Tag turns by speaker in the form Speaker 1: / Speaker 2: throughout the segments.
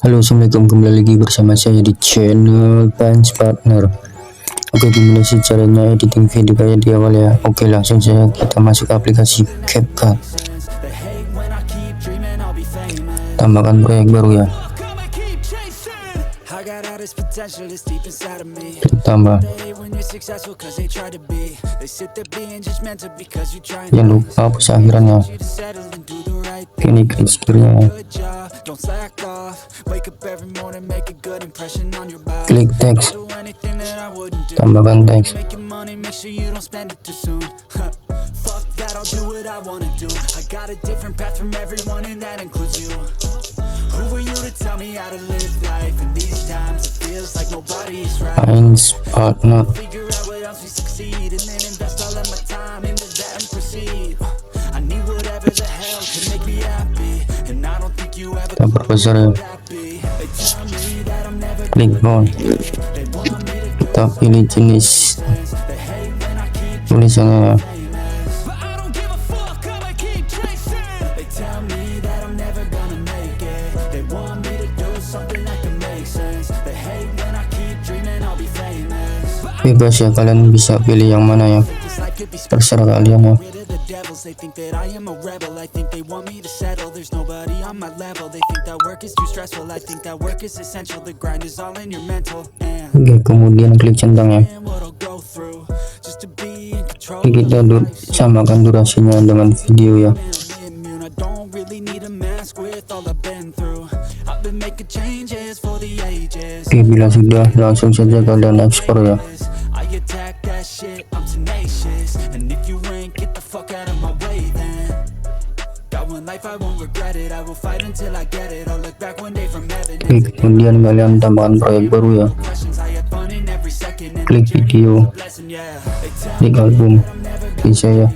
Speaker 1: Halo, assalamualaikum, kembali lagi bersama saya di channel Punch Partner. Oke, gimana sih caranya editing video kayak di awal ya? Oke, langsung saja kita masuk ke aplikasi Capcut. Tambahkan proyek baru ya. Tambah. Jangan lupa hapus akhirannya. Ini klik klik teks, tambahkan teks. Punch Partner. Kita perbesar ya. Klik font. Kita pilih jenis tulisannya ya. Bebas ya, kalian bisa pilih yang mana ya, terserah kalian ya. Oke, kemudian klik centangnya. Kita samakan durasinya dengan video ya. Oke, bila sudah, langsung saja kalian ekspor ya. Oke, kemudian kalian tambahkan proyek baru ya. Klik video, klik album, bisa ya,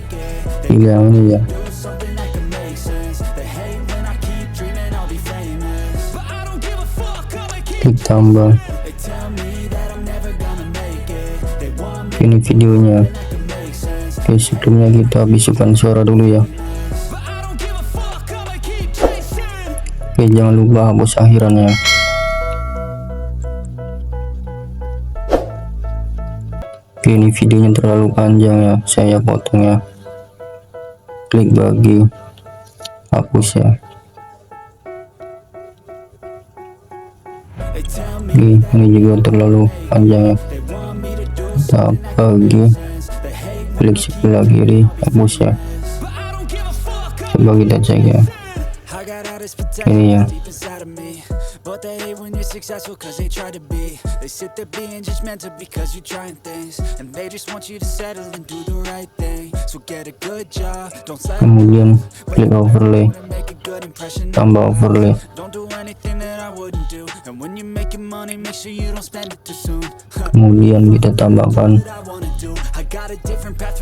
Speaker 1: pilih yang ini ya. Klik tambah. Ini videonya. Oke, sebelumnya kita bisukan suara dulu ya. Oke, jangan lupa hapus akhirannya. Oke, ini videonya terlalu panjang ya, saya potong ya. Klik bagi, hapus ya. Oke, ini juga terlalu panjang ya. Kita bagi, klik sebelah kiri, hapus ya. Coba kita cek ya. Ini ya. Kemudian klik overlay, tambah overlay. Kemudian kita tambahkan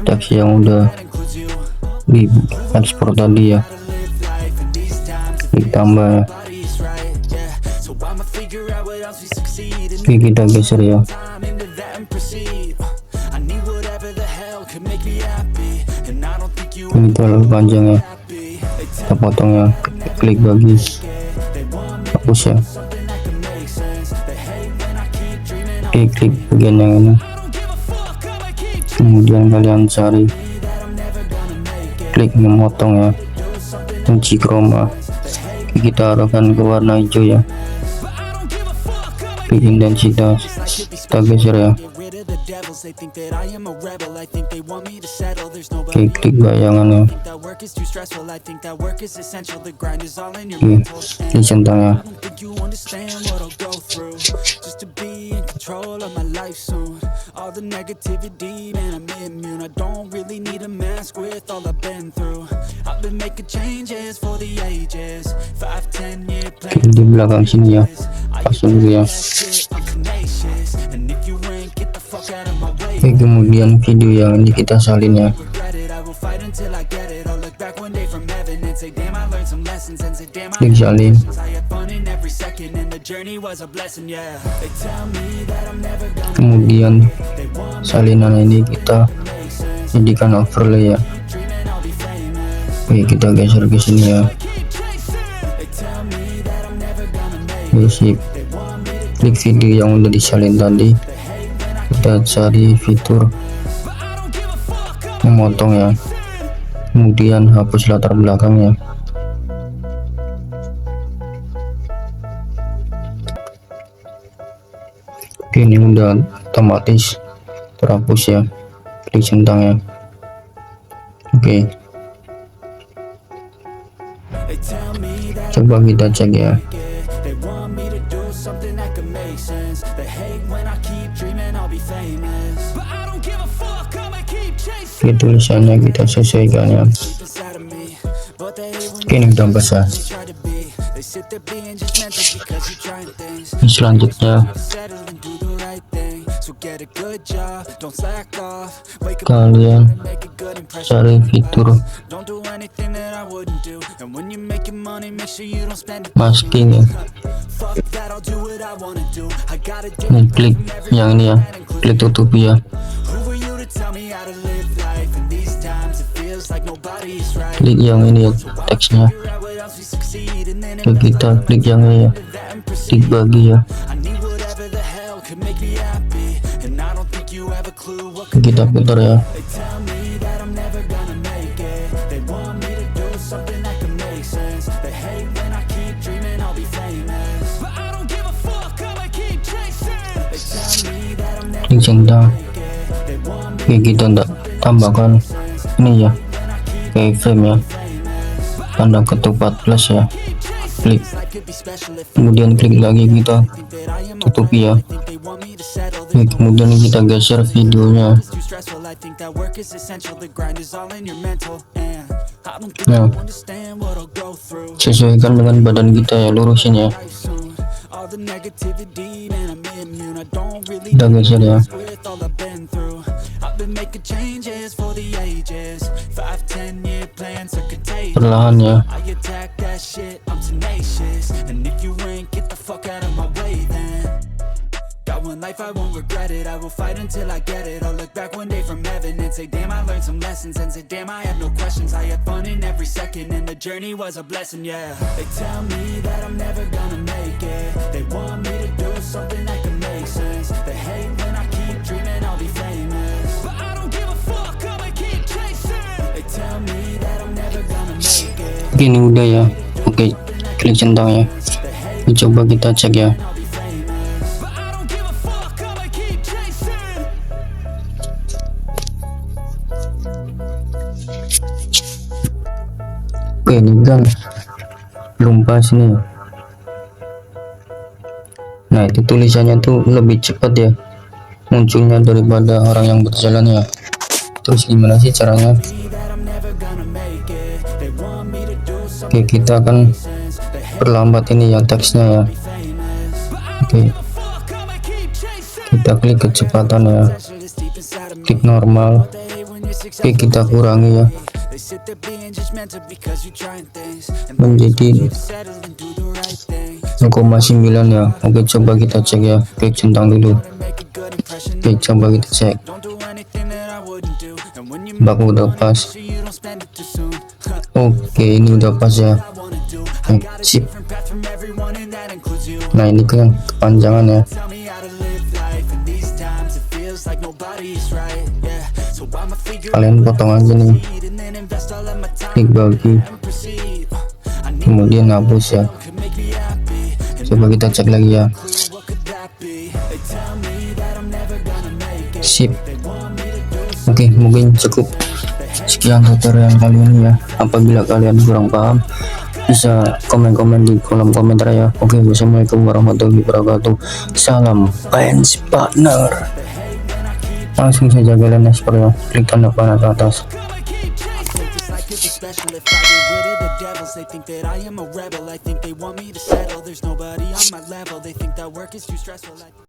Speaker 1: teks yang udah di ekspor tadi ya. Klik tambah ya. Oke, kita geser ya. Ini terlalu panjang ya, kita potong ya. Klik bagi, hapus ya. Oke, klik bagian yang ini. Kemudian kalian cari, klik memotong ya, kunci chroma. Kita arahkan ke warna hijau ya. Klik intensitas, kita geser ya. Oke, klik bayangan ya. Oke, klik centang ya. Oke, di belakang sini ya, pasang dulu ya. Oke, kemudian video yang ini kita salin ya. Klik salin. Kemudian salinan ini kita jadikan overlay ya. Oke, kita geser ke sini ya. Sip. Klik video yang udah disalin tadi, kita cari fitur memotong ya, kemudian hapus latar belakangnya. Oke, ini udah otomatis terhapus ya, klik centang ya. Oke, coba kita cek ya. Oke, tulisannya kita sesuaikan ya. Oke, ini udah pas ya. Selanjutnya kalian cari fitur masking ya. Ini klik yang ini ya, klik tutup ya. Klik yang ini ya, teksnya. Oke, kita klik yang ini ya, klik bagi ya. Kita putar ya. Klik centang. Oke, kita tambahkan ini ya, kayak frame ya, tanda ketupat plus ya. Klik, kemudian klik lagi, kita tutupi ya. Oke, kemudian kita geser videonya. Nah, sesuaikan dengan badan kita ya, lurusin ya. Kita geser ya. Perlahan ya. Life I won't regret it, I will fight until I get it. I'll look back one day from heaven and say damn, I learned some lessons, and say damn, I had no questions. I had fun in every second and the journey was a blessing, yeah. They tell me that I'm never gonna make it. They want me to do something that can make sense. They hate when I keep dreaming I'll be famous, but I don't give a fuck, I'ma keep chasing. They tell me that I'm never gonna make it. Ini udah ya. Oke, klik centang ya. Coba kita cek ya. Oke, ini kan belum pas nih. Nah, itu tulisannya tuh lebih cepat ya munculnya daripada orang yang berjalan ya. Terus gimana sih caranya? Oke, kita akan perlambat ini ya teksnya ya. Oke, kita klik kecepatan ya, klik normal. Oke, kita kurangi ya menjadi 0,9 ya. Oke, coba kita cek ya, klik centang dulu. Oke, coba kita cek. Baku udah pas. Oke, ini udah pas ya. Sip. Nah, ini kan kepanjangan ya. Kalian potong aja nih, klik bagi, kemudian hapus ya. Coba kita cek lagi ya. Sip. Oke, mungkin cukup sekian tutorial kali ini ya. Apabila kalian kurang paham, bisa komen-komen di kolom komentar ya. Oke, wassalamualaikum warahmatullahi wabarakatuh. Salam fans partner. Langsung saja kalian ekspor ya, klik tanda panah ke atas. They think that I am a rebel, I think they want me to settle. There's nobody on my level, they think that work is too stressful.